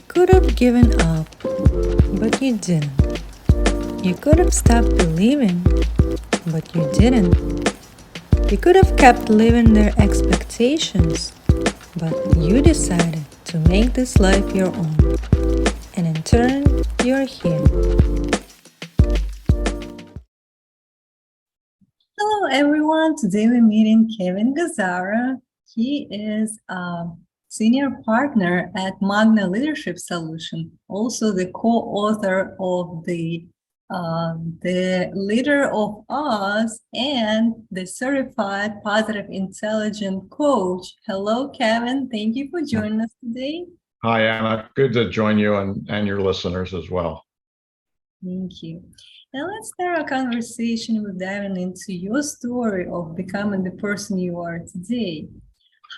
could have given up, but you didn't. You could have stopped believing, but you didn't. You could have kept living their expectations, but you decided to make this life your own. And in turn, you're here. Hello, everyone. Today we're meeting Kevin Gazzara. He is a senior partner at Magna Leadership Solution, also the co-author of the Leader of Us and the Certified Positive Intelligent Coach. Hello, Kevin. Thank you for joining us today. Hi, Anna. Good to join you and your listeners as well. Thank you. Now let's start our conversation with diving into your story of becoming the person you are today.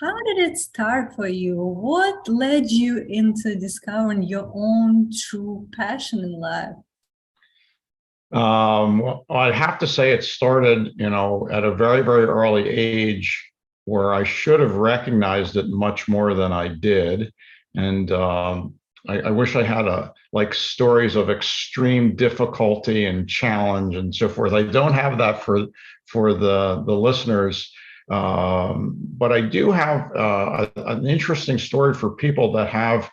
How did it start for you? What led you into discovering your own true passion in life? Well, I have to say it started, at a very, very early age where I should have recognized it much more than I did. And I wish I had stories of extreme difficulty and challenge and so forth. I don't have that for the listeners. But I do have an interesting story for people that have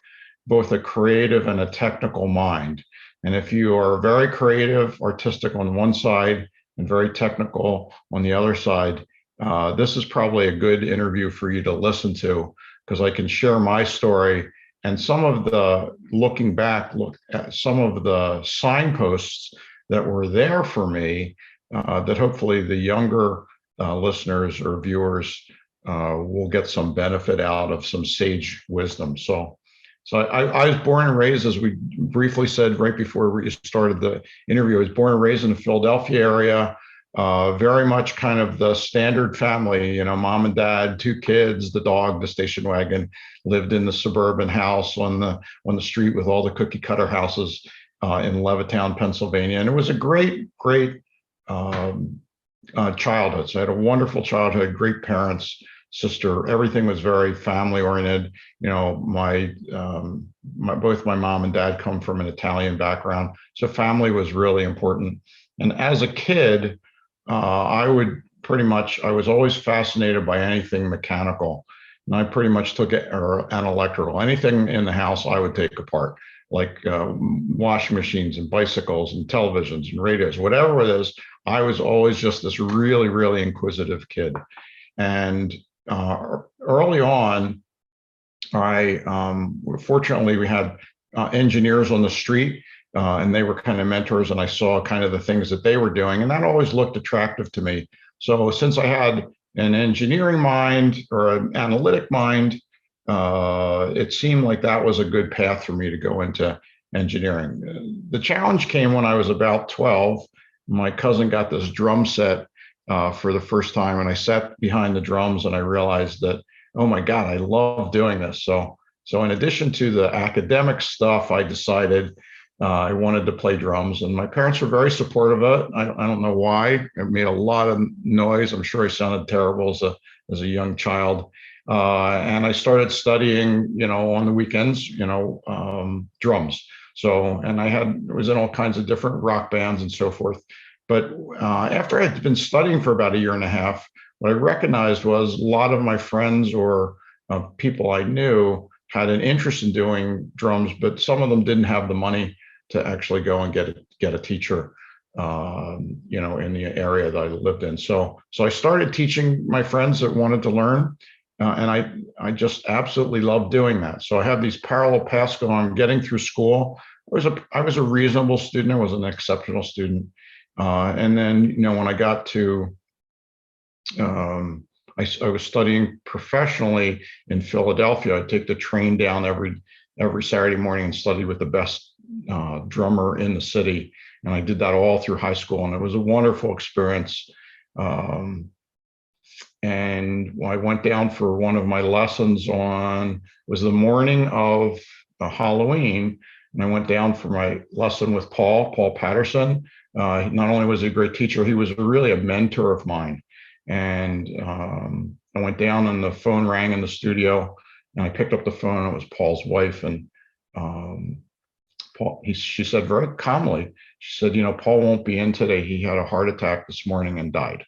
both a creative and a technical mind. And if you are very creative, artistic on one side and very technical on the other side, this is probably a good interview for you to listen to, because I can share my story and some of the looking back, look at some of the signposts that were there for me that hopefully the younger listeners or viewers will get some benefit out of, some sage wisdom. So I was born and raised, as we briefly said right before we started the interview, I was born and raised in the Philadelphia area, very much kind of the standard family, mom and dad, two kids, the dog, the station wagon, lived in the suburban house on the street with all the cookie cutter houses in Levittown, Pennsylvania. And it was a great childhood. So I had a wonderful childhood, great parents, sister, everything was very family oriented. Both my mom and dad come from an Italian background, so family was really important. And as a kid, I was always fascinated by anything mechanical, and I pretty much took it, or an electrical, anything in the house I would take apart, like washing machines and bicycles and televisions and radios, whatever it is. I was always just this really, really inquisitive kid. And early on, fortunately, we had engineers on the street, and they were kind of mentors, and I saw kind of the things that they were doing, and that always looked attractive to me. So since I had an engineering mind or an analytic mind, it seemed like that was a good path for me to go into engineering. The challenge came when I was about 12. My cousin got this drum set for the first time, and I sat behind the drums and I realized that, oh my God, I love doing this. So in addition to the academic stuff, I decided I wanted to play drums, and my parents were very supportive of it. I don't know why. It made a lot of noise. I'm sure I sounded terrible as a young child. And I started studying, on the weekends, drums. So, and I was in all kinds of different rock bands and so forth. But after I had been studying for about a year and a half, what I recognized was a lot of my friends or people I knew had an interest in doing drums, but some of them didn't have the money to actually go and get a teacher, in the area that I lived in. So I started teaching my friends that wanted to learn, and I just absolutely loved doing that. So I had these parallel paths going, getting through school. I was a reasonable student. I was an exceptional student. And then, when I got to, I was studying professionally in Philadelphia. I'd take the train down every Saturday morning and study with the best drummer in the city. And I did that all through high school, and it was a wonderful experience. And I went down for one of my lessons was the morning of Halloween, and I went down for my lesson with Paul Patterson. Not only was he a great teacher, he was really a mentor of mine. And I went down and the phone rang in the studio, and I picked up the phone, and it was Paul's wife. And Paul, she said very calmly, she said, Paul won't be in today. He had a heart attack this morning and died.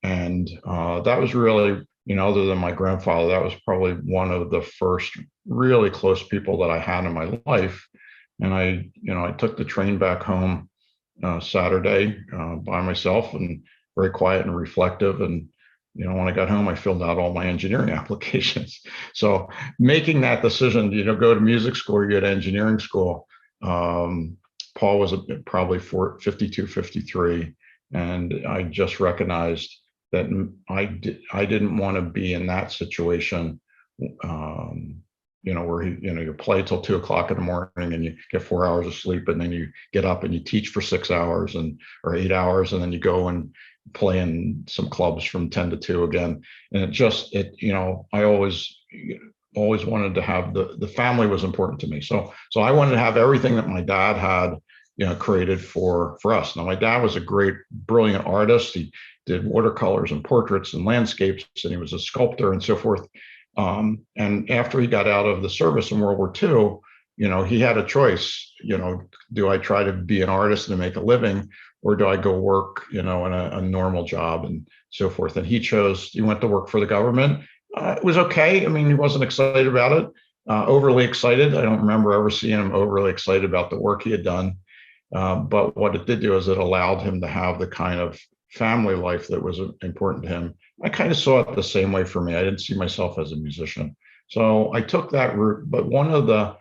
And that was really, other than my grandfather, that was probably one of the first really close people that I had in my life. And I took the train back home Saturday by myself, and very quiet and reflective. And when I got home, I filled out all my engineering applications. So making that decision, go to music school or get engineering school. Paul was probably 52, 53, and I just recognized that I didn't want to be in that situation. Where you play till 2 o'clock in the morning and you get 4 hours of sleep, and then you get up and you teach for 6 hours or 8 hours, and then you go and play in some clubs from 10 to 2 again. And I always wanted to have the family was important to me. So I wanted to have everything that my dad had, created for us. Now, my dad was a great, brilliant artist. He did watercolors and portraits and landscapes, and he was a sculptor and so forth. And after he got out of the service in World War II, he had a choice. Do I try to be an artist and make a living, or do I go work, in a normal job and so forth? And he went to work for the government. It was okay. I mean, he wasn't excited about it, overly excited. I don't remember ever seeing him overly excited about the work he had done. But what it did do is it allowed him to have the kind of family life that was important to him. I kind of saw it the same way for me. I didn't see myself as a musician. So I took that route. But one of the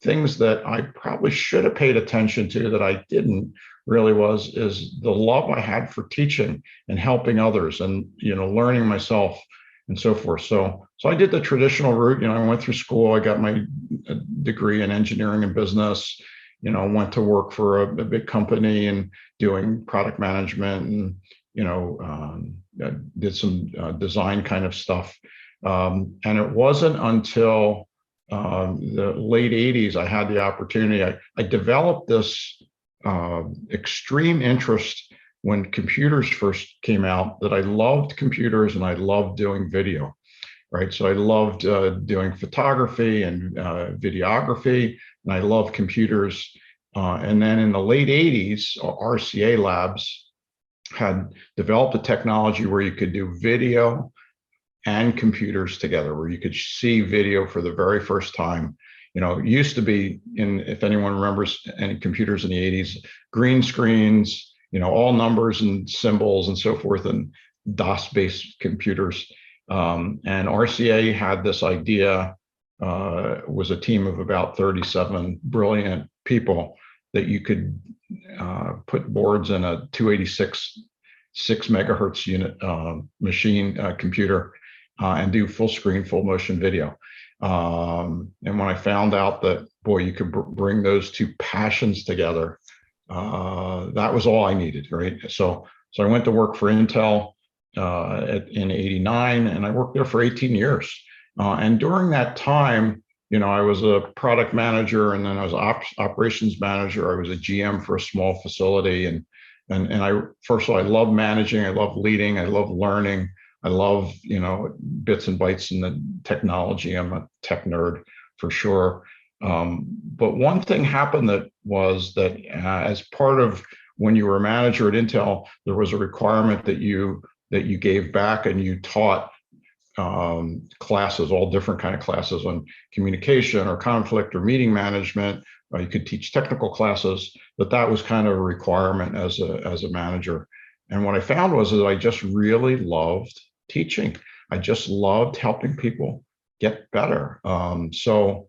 things that I probably should have paid attention to that I didn't really is the love I had for teaching and helping others and, learning myself and so forth. So I did the traditional route. I went through school. I got my degree in engineering and business, went to work for a big company and doing product management and, did some design kind of stuff. And it wasn't until the late 80s I had the opportunity. I developed this extreme interest when computers first came out, that I loved computers and I loved doing video, right? So I loved doing photography and videography, and I loved computers. And then in the late 80s, RCA Labs had developed a technology where you could do video and computers together, where you could see video for the very first time. It used to be, if anyone remembers any computers in the 80s, green screens, all numbers and symbols and so forth, and DOS-based computers. And RCA had this idea, was a team of about 37 brilliant people, that you could put boards in a 286 6 megahertz unit machine computer and do full screen, full motion video. And when I found out that, boy, you could bring those two passions together, that was all I needed, right? So I went to work for Intel in '89, and I worked there for 18 years. And during that time, I was a product manager, and then I was operations manager. I was a GM for a small facility, and I, first of all, I love managing, I love leading, I love learning, I love bits and bytes in the technology. I'm a tech nerd for sure. But one thing happened that as part of when you were a manager at Intel, there was a requirement that you gave back, and you taught classes, all different kind of classes on communication or conflict or meeting management. You could teach technical classes, but that was kind of a requirement as a manager. And what I found was that I just really loved teaching. I just loved helping people get better. So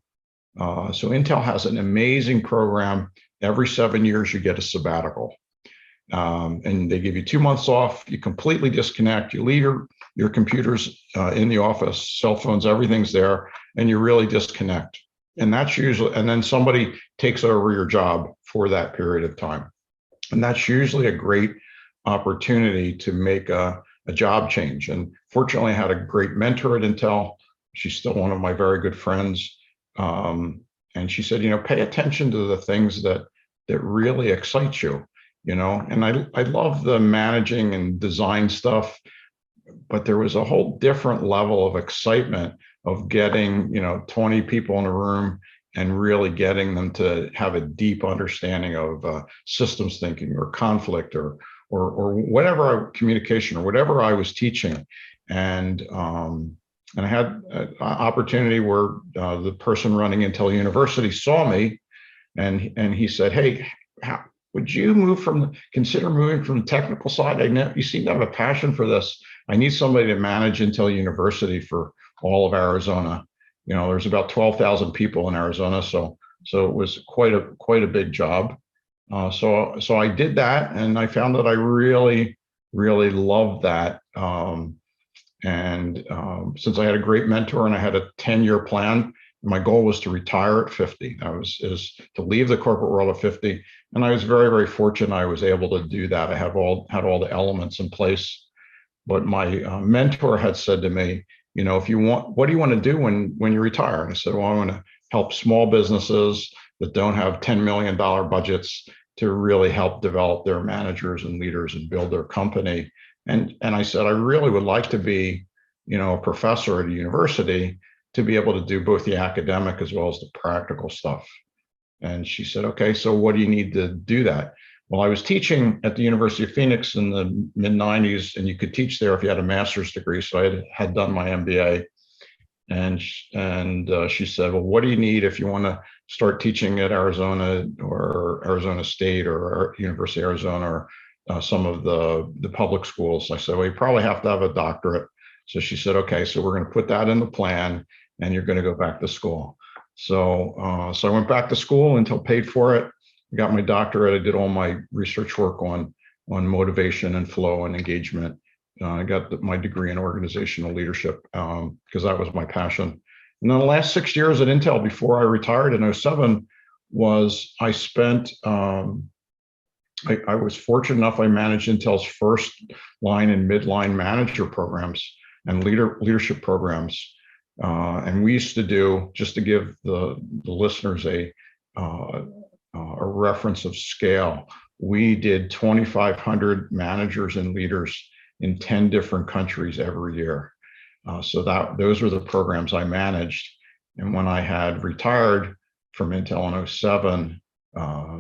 Intel has an amazing program. Every 7 years, you get a sabbatical. And they give you 2 months off. You completely disconnect. You leave your computers in the office, cell phones, everything's there, and you really disconnect. And that's usually, and then somebody takes over your job for that period of time. And that's usually a great opportunity to make a job change. And fortunately, I had a great mentor at Intel. She's still one of my very good friends. And she said, pay attention to the things that really excite you. And I love the managing and design stuff, but there was a whole different level of excitement of getting, 20 people in a room and really getting them to have a deep understanding of systems thinking or conflict or whatever communication or whatever I was teaching. And I had an opportunity where the person running Intel University saw me, and he said, "Hey, would you consider moving from the technical side? You seem to have a passion for this. I need somebody to manage Intel University for all of Arizona. There's about 12,000 people in Arizona, so it was quite a big job. So I did that, and I found that I really, really loved that. Since I had a great mentor and I had a 10-year plan, my goal was to retire at 50. Is to leave the corporate world at 50, and I was very, very fortunate I was able to do that. I had all the elements in place. But my mentor had said to me, what do you want to do when you retire? And I said, well, I want to help small businesses that don't have $10 million budgets to really help develop their managers and leaders and build their company. And I said, I really would like to be, a professor at a university to be able to do both the academic as well as the practical stuff. And she said, okay, so what do you need to do that? Well, I was teaching at the University of Phoenix in the mid-90s, and you could teach there if you had a master's degree. So I had done my MBA. And she said, well, what do you need if you want to start teaching at Arizona or Arizona State or University of Arizona or some of the public schools? I said, well, you probably have to have a doctorate. So she said, okay, so we're going to put that in the plan, and you're going to go back to school. So I went back to school until paid for it. I got my doctorate. I did all my research work on motivation and flow and engagement. I got my degree in organizational leadership because that was my passion. And then the last 6 years at Intel before I retired in 2007 was I spent, I was fortunate enough, I managed Intel's first line and midline manager programs and leadership programs. And we used to do, just to give the listeners a reference of scale, we did 2,500 managers and leaders in 10 different countries every year. So those were the programs I managed. And when I had retired from Intel in 2007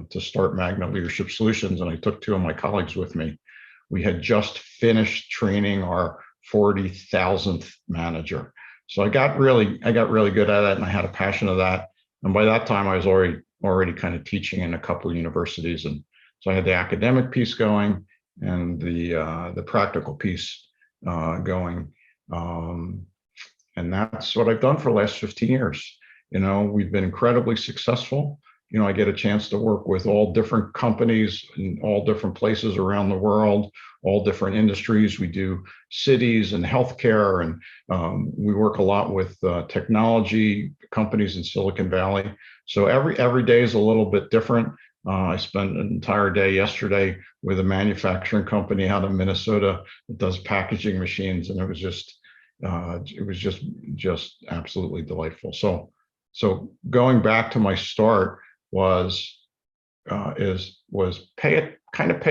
to start Magna Leadership Solutions, and I took two of my colleagues with me, we had just finished training our 40,000th manager. So I got really good at it, and I had a passion of that. And by that time, I was already kind of teaching in a couple of universities, and so I had the academic piece going and the practical piece going. And that's what I've done for the last 15 years. We've been incredibly successful. I get a chance to work with all different companies in all different places around the world, all different industries. We do cities and healthcare, and we work a lot with technology companies in Silicon Valley. So every day is a little bit different. I spent an entire day yesterday with a manufacturing company out of Minnesota that does packaging machines, and it was just absolutely delightful. So going back to my start was pay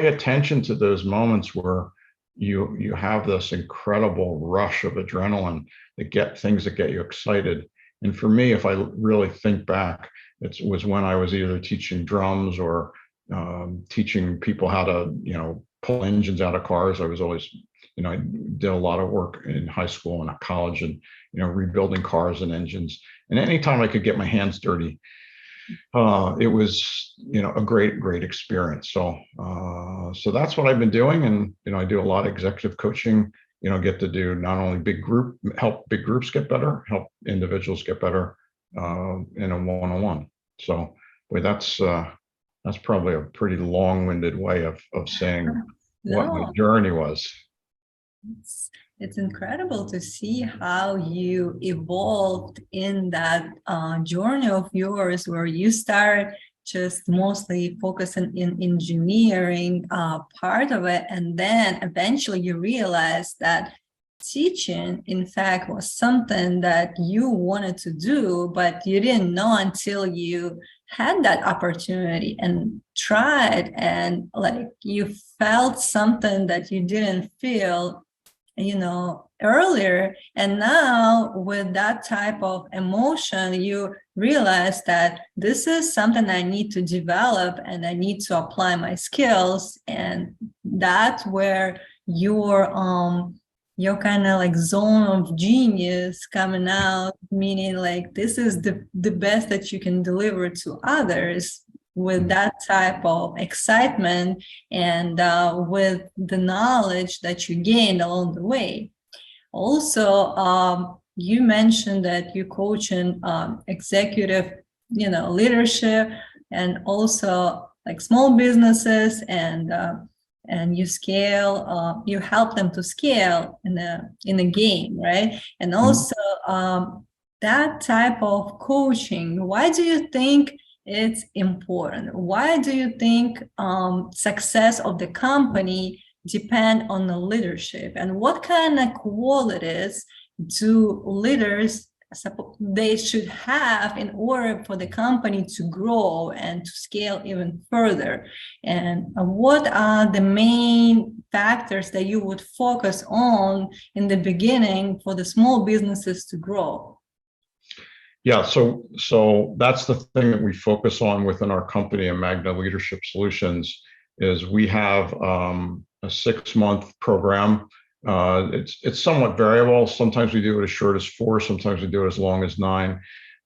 attention to those moments where you have this incredible rush of adrenaline that get you excited. And for me, if I really think back, it was when I was either teaching drums or teaching people how to pull engines out of cars. I was always I did a lot of work in high school and college, and rebuilding cars and engines. And anytime I could get my hands dirty, it was a great experience. So that's what I've been doing, and I do a lot of executive coaching. Get to do not only help big groups get better, help individuals get better in a one-on-one. So boy, that's probably a pretty long-winded way of saying what my journey was. It's incredible to see how you evolved in that journey of yours, where you start just mostly focusing in engineering part of it, and then eventually you realize that teaching, in fact, was something that you wanted to do, but you didn't know until you had that opportunity and tried, and like you felt something that you didn't feel earlier, and now with that type of emotion, you realize that this is something I need to develop and I need to apply my skills, and that's where your kind of like zone of genius coming out, meaning like this is the best that you can deliver to others with that type of excitement and with the knowledge that you gained along the way. Also, you mentioned that you coach in executive, leadership, and also like small businesses, and you scale. You help them to scale in a game, right? And also that type of coaching. Why do you think it's important? Why do you think success of the company depend on the leadership, and what kind of qualities do leaders they should have in order for the company to grow and to scale even further? And what are the main factors that you would focus on in the beginning for the small businesses to grow? Yeah, so that's the thing that we focus on within our company in Magna Leadership Solutions is we have a 6-month program. It's somewhat variable. Sometimes we do it as short as 4, sometimes we do it as long as 9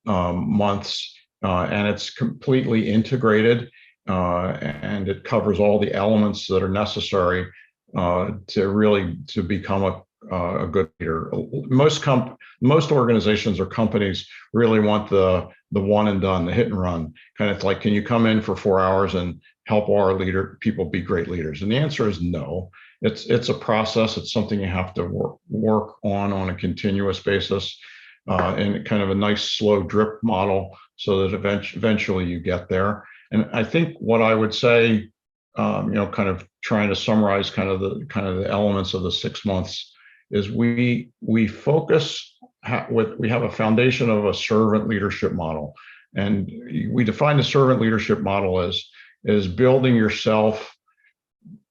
months, and it's completely integrated, and it covers all the elements that are necessary to become a good leader. Most organizations or companies really want the one and done, the hit and run. Kind of like, can you come in for 4 hours and help our people be great leaders? And the answer is no. It's a process. It's something you have to work on a continuous basis, and kind of a nice slow drip model, so that eventually you get there. And I think what I would say, kind of trying to summarize kind of the elements of the 6 months, is we focus we have a foundation of a servant leadership model, and we define the servant leadership model as building yourself,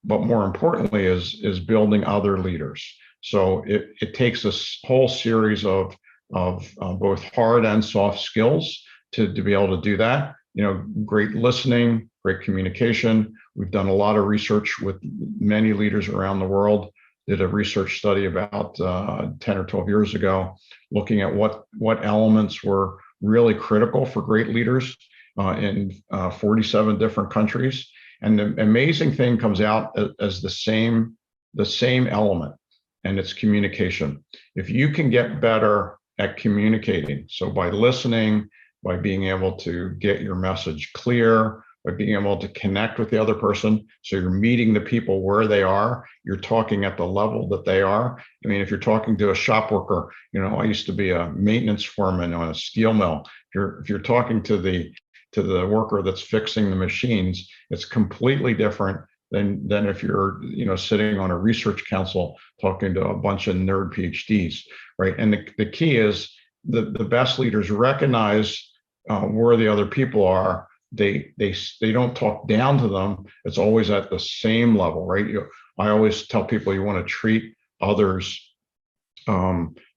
but more importantly is building other leaders. So it takes a whole series of both hard and soft skills to be able to do that. Great listening, great communication. We've done a lot of research with many leaders around the world. Did a research study about 10 or 12 years ago, looking at what elements were really critical for great leaders in 47 different countries. And the amazing thing comes out as the same element, and it's communication. If you can get better at communicating, so by listening, by being able to get your message clear, by being able to connect with the other person, so you're meeting the people where they are, you're talking at the level that they are. I mean, if you're talking to a shop worker, I used to be a maintenance foreman on a steel mill. If you're talking to the worker that's fixing the machines, it's completely different than if you're sitting on a research council talking to a bunch of nerd PhDs, right? And the key is the best leaders recognize where the other people are. They don't talk down to them. It's always at the same level, right? I always tell people you want to treat others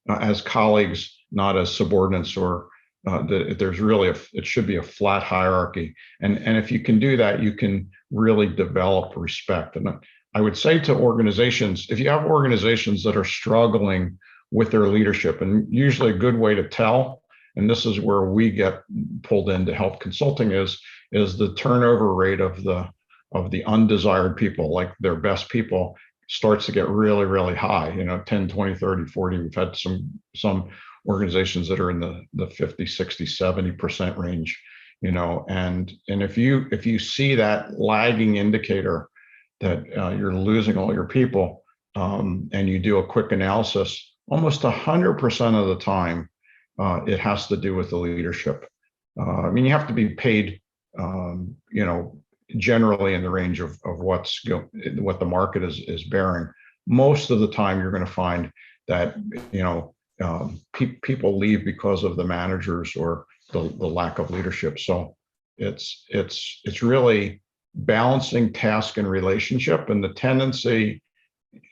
as colleagues, not as subordinates, or there's really it should be a flat hierarchy. And if you can do that, you can really develop respect. And I would say to organizations, if you have organizations that are struggling with their leadership, and usually a good way to tell, and this is where we get pulled into help consulting, is the turnover rate of the undesired people, like their best people, starts to get really, really high, 10, 20, 30, 40. We've had some organizations that are in the 50, 60, 70% range, and if you see that lagging indicator that you're losing all your people, and you do a quick analysis, almost 100% of the time, it has to do with the leadership. I mean, you have to be paid, generally in the range of what the market is bearing. Most of the time, you're going to find that people leave because of the managers or the lack of leadership. So it's really balancing task and relationship, and the tendency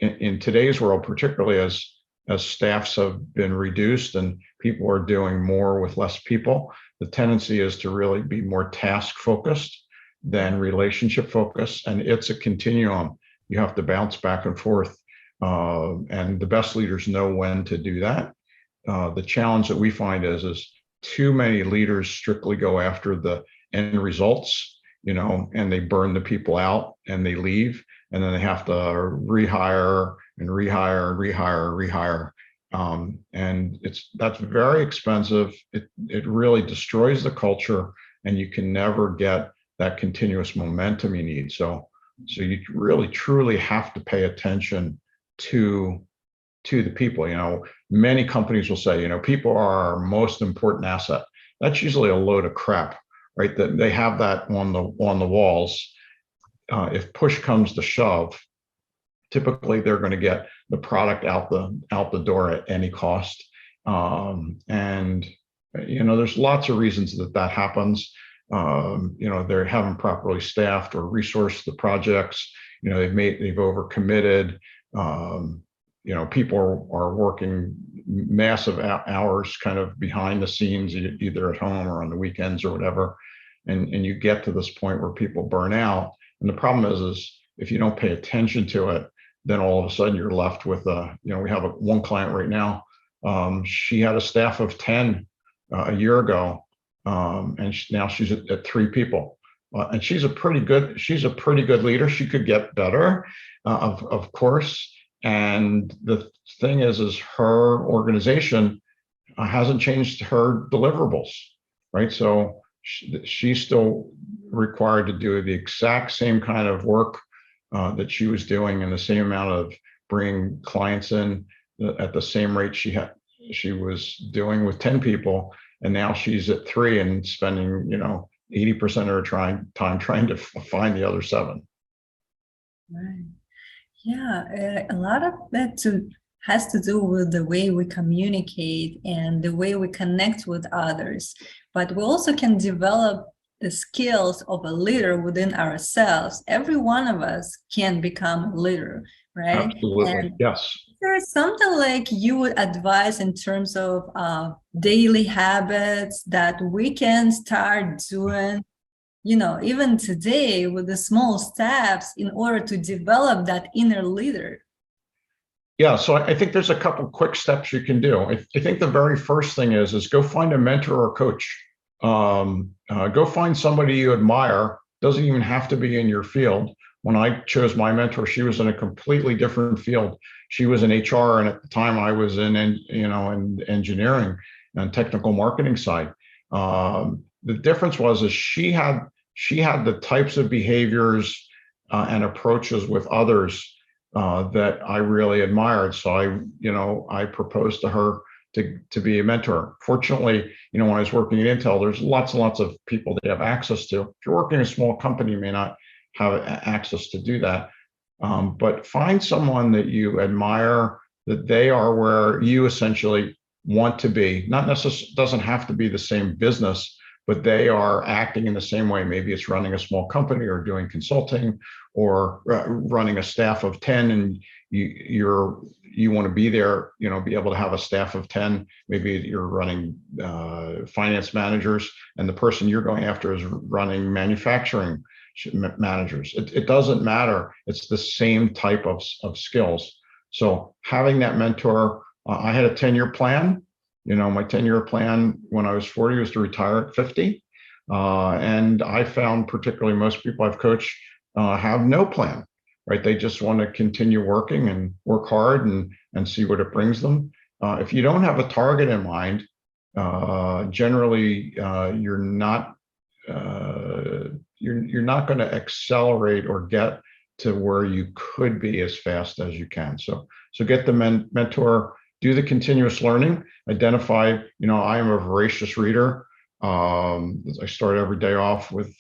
in today's world, particularly as as staffs have been reduced and people are doing more with less people, the tendency is to really be more task focused than relationship focused. And it's a continuum. You have to bounce back and forth. And the best leaders know when to do that. The challenge that we find is too many leaders strictly go after the end results, and they burn the people out and they leave, and then they have to rehire and rehire and rehire and rehire. And that's very expensive. It really destroys the culture, and you can never get that continuous momentum you need. So you really truly have to pay attention to the people. Many companies will say, people are our most important asset. That's usually a load of crap, right? That they have that on the walls. If push comes to shove, typically they're going to get the product out the door at any cost. And there's lots of reasons that happens. They haven't properly staffed or resourced the projects. They've overcommitted. People are working massive hours kind of behind the scenes, either at home or on the weekends or whatever. And you get to this point where people burn out. And the problem is if you don't pay attention to it, then all of a sudden you're left with we have one client right now. She had a staff of 10 a year ago. And now she's at 3 people. And she's a pretty good leader. She could get better, of course. And the thing is her organization hasn't changed her deliverables, right? So she's still required to do the exact same kind of work that she was doing, and the same amount of bringing clients in at the same rate she was doing with 10 people. And now she's at 3 and spending, 80% of her time trying to find the other 7. Right. Yeah, a lot of that has to do with the way we communicate and the way we connect with others. But we also can develop the skills of a leader within ourselves. Every one of us can become a leader, right? Absolutely, and yes. there's something like you would advise in terms of daily habits that we can start doing, even today with the small steps in order to develop that inner leader? Yeah, so I think there's a couple quick steps you can do. I think the very first thing is go find a mentor or coach. Go find somebody you admire. Doesn't even have to be in your field. When I chose my mentor, she was in a completely different field. She was in HR, and at the time I was in engineering and technical marketing side. The difference was she had the types of behaviors and approaches with others that I really admired. So I proposed to her to be a mentor. Fortunately, when I was working at Intel, there's lots and lots of people that have access to. If you're working in a small company, you may not have access to do that. But find someone that you admire, that they are where you essentially want to be. Not necessarily, doesn't have to be the same business, but they are acting in the same way. Maybe it's running a small company or doing consulting or running a staff of 10, and you want to be there, be able to have a staff of 10. Maybe you're running finance managers, and the person you're going after is running manufacturing managers. It doesn't matter. It's the same type of skills. So having that mentor, I had a 10-year plan. My 10-year plan when I was 40 was to retire at 50. And I found particularly most people I've coached have no plan, right? They just want to continue working and work hard and see what it brings them. If you don't have a target in mind, generally you're not going to accelerate or get to where you could be as fast as you can. So get the mentor, do the continuous learning, identify, I am a voracious reader. I start every day off with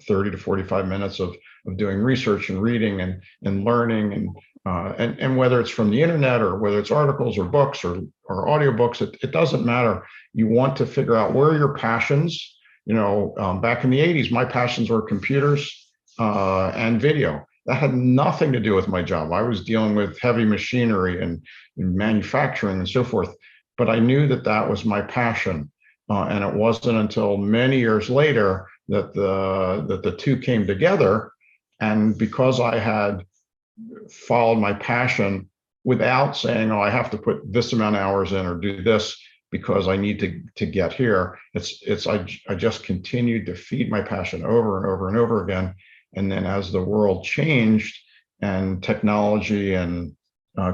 30 to 45 minutes of doing research and reading and learning, and whether it's from the internet or whether it's articles or books or audiobooks, it doesn't matter. You want to figure out where your passions, back in the 80s, my passions were computers and video. that had nothing to do with my job. I was dealing with heavy machinery and manufacturing and so forth. But I knew that that was my passion. And it wasn't until many years later that the two came together. And because I had followed my passion without saying, oh, I have to put this amount of hours in or do this because I need to get here. I just continued to feed my passion over and over and over again. And then as the world changed and technology and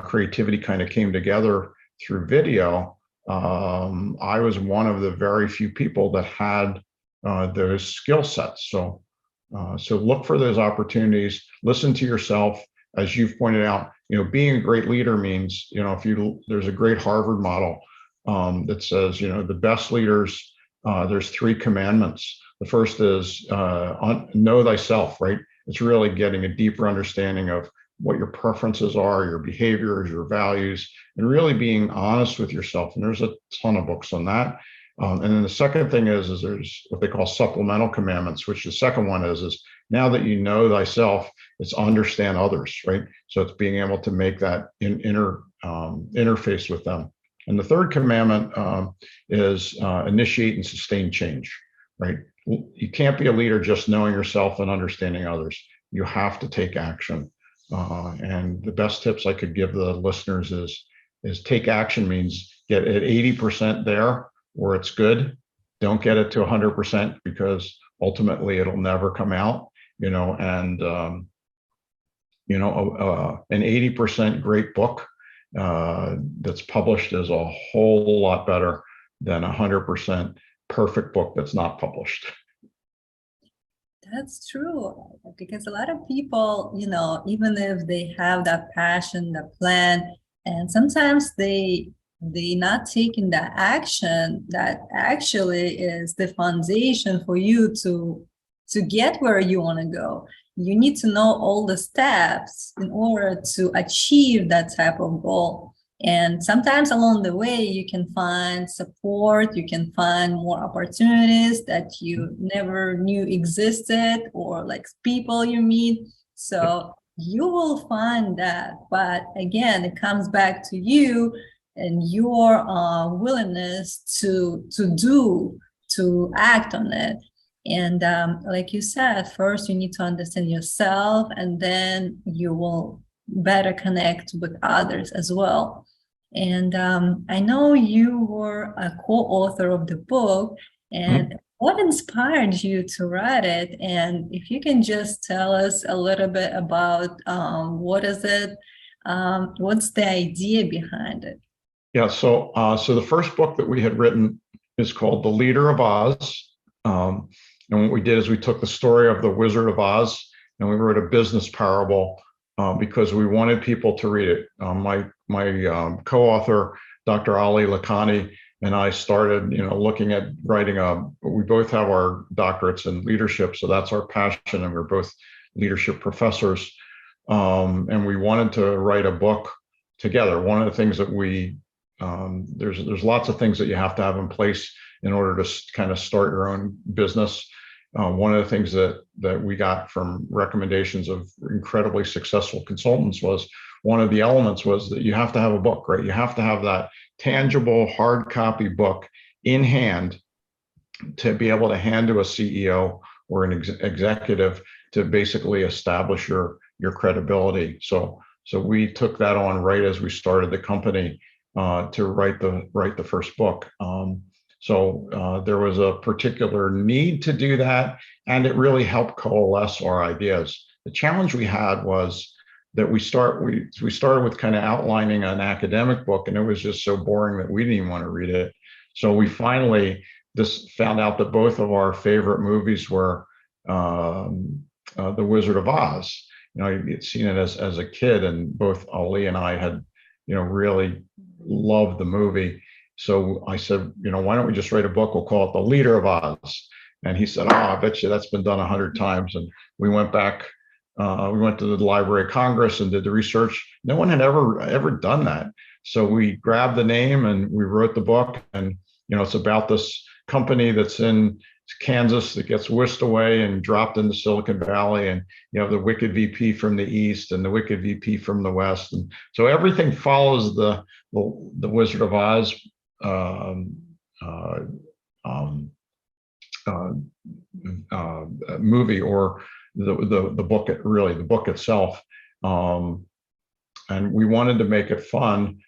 creativity kind of came together through video, I was one of the very few people that had those skill sets. So look for those opportunities, listen to yourself. As you've pointed out, being a great leader means, there's a great Harvard model that says, the best leaders, there's 3 commandments. The first is know thyself, right? It's really getting a deeper understanding of what your preferences are, your behaviors, your values, and really being honest with yourself. And there's a ton of books on that. And then the second thing is there's what they call supplemental commandments, which the second one is now that you know thyself, it's understand others, right? So it's being able to make that interface with them. And the third commandment is initiate and sustain change, right? You can't be a leader just knowing yourself and understanding others. You have to take action. And the best tips I could give the listeners is take action means get at 80% there where it's good. Don't get it to 100% because ultimately it'll never come out, and an 80% great book that's published is a whole lot better than 100% perfect book that's not published. That's true, because a lot of people, even if they have that passion, the plan, and sometimes they not taking that action that actually is the foundation for you to get where you want to go. You need to know all the steps in order to achieve that type of goal. And sometimes along the way, you can find support, you can find more opportunities that you never knew existed, or like people you meet. So you will find that. But again, it comes back to you and your willingness to act on it. And like you said, first you need to understand yourself, and then you will better connect with others as well. And I know you were a co-author of the book, and what inspired you to write it? And if you can just tell us a little bit about what is it, what's the idea behind it? Yeah, so the first book that we had written is called The Leader of Oz. And what we did is we took the story of the Wizard of Oz and we wrote a business parable because we wanted people to read it. My co-author, Dr. Ali Lakhani, and I started, looking at writing we both have our doctorates in leadership, so that's our passion, and we're both leadership professors. And we wanted to write a book together. One of the things that there's lots of things that you have to have in place in order to kind of start your own business. One of the things that we got from recommendations of incredibly successful consultants was one of the elements was that you have to have a book, right? You have to have that tangible hard copy book in hand to be able to hand to a CEO or an executive to basically establish your credibility. So we took that on right as we started the company to write the first book. So there was a particular need to do that, and it really helped coalesce our ideas. The challenge we had was that we started with kind of outlining an academic book, and it was just so boring that we didn't even want to read it. So we finally just found out that both of our favorite movies were The Wizard of Oz. You'd seen it as a kid, and both Ali and I had, really loved the movie. So I said, why don't we just write a book? We'll call it The Leader of Oz. And he said, I bet you that's been done 100 times. And we went back, we went to the Library of Congress and did the research. No one had ever done that. So we grabbed the name and we wrote the book. And, it's about this company that's in Kansas that gets whisked away and dropped into Silicon Valley, and you have the wicked VP from the east and the wicked VP from the west, and so everything follows the Wizard of Oz um, uh, um, uh, movie, or the book, really the book itself. And we wanted to make it fun,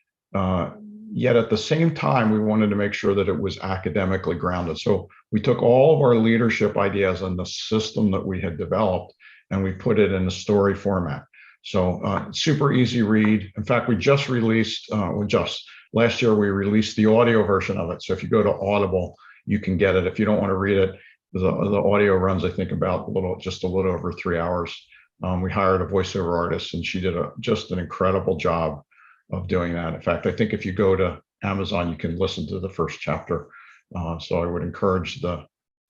yet at the same time, we wanted to make sure that it was academically grounded. So we took all of our leadership ideas and the system that we had developed, and we put it in a story format. So super easy read. In fact, we just released, last year, we released the audio version of it. So if you go to Audible, you can get it. If you don't want to read it, the audio runs, I think, about just a little over 3 hours. We hired a voiceover artist, and she did just an incredible job of doing that. In fact, I think if you go to Amazon, you can listen to the first chapter. So I would encourage the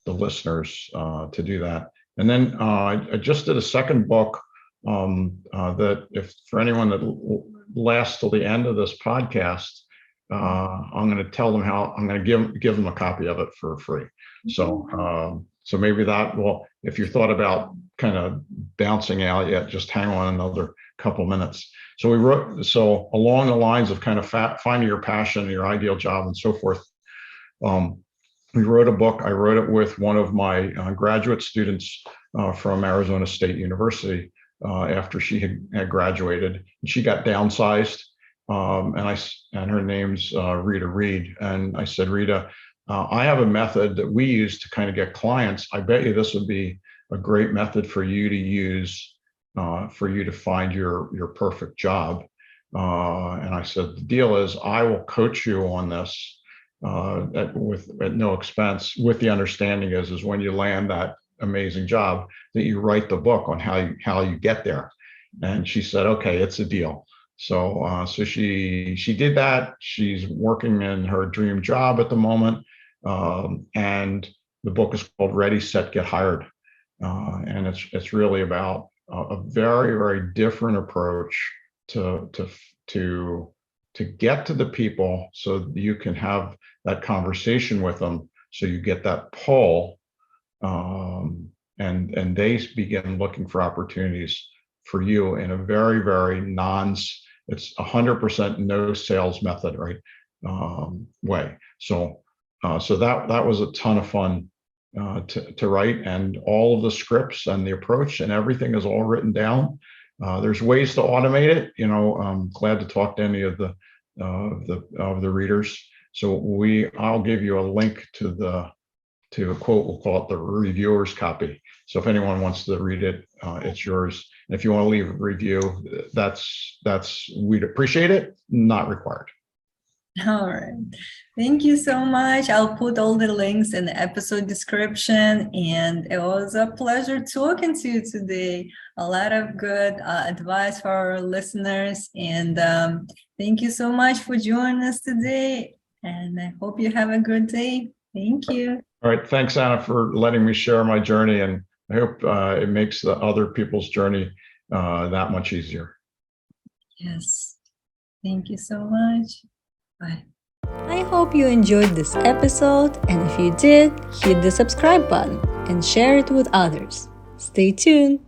listeners to do that. And then I just did a second book that, if for anyone that lasts till the end of this podcast, I'm going to tell them how I'm going to give them a copy of it for free. So so maybe that will, if you thought about kind of bouncing out yet, just hang on another couple minutes. So we wrote, so along the lines of kind of finding your passion, your ideal job, and so forth. We wrote a book. I wrote it with one of my graduate students from Arizona State University after she had graduated. And she got downsized, and her name's Rita Reed. And I said, Rita, I have a method that we use to kind of get clients. I bet you this would be a great method for you to use, for you to find your perfect job. And I said, the deal is, I will coach you on this at no expense, with the understanding is when you land that amazing job, that you write the book on how you get there. And she said, okay, it's a deal. So so she did that. She's working in her dream job at the moment. And the book is called Ready, Set, Get Hired. And it's really about a very, very different approach to get to the people, so you can have that conversation with them, so you get that pull, and they begin looking for opportunities for you in a very, very it's 100% no sales method, right? Way. So so that was a ton of fun to write, and all of the scripts and the approach and everything is all written down. There's ways to automate it. I'm glad to talk to any of the readers. So I'll give you a link to a quote. We'll call it the reviewer's copy. So if anyone wants to read it, it's yours. And if you want to leave a review, we'd appreciate it. Not required. All right. Thank you so much. I'll put all the links in the episode description. And it was a pleasure talking to you today. A lot of good advice for our listeners. And thank you so much for joining us today. And I hope you have a good day. Thank you. All right. Thanks, Anna, for letting me share my journey. And I hope it makes the other people's journey that much easier. Yes. Thank you so much. Bye. I hope you enjoyed this episode, and if you did, hit the subscribe button and share it with others. Stay tuned.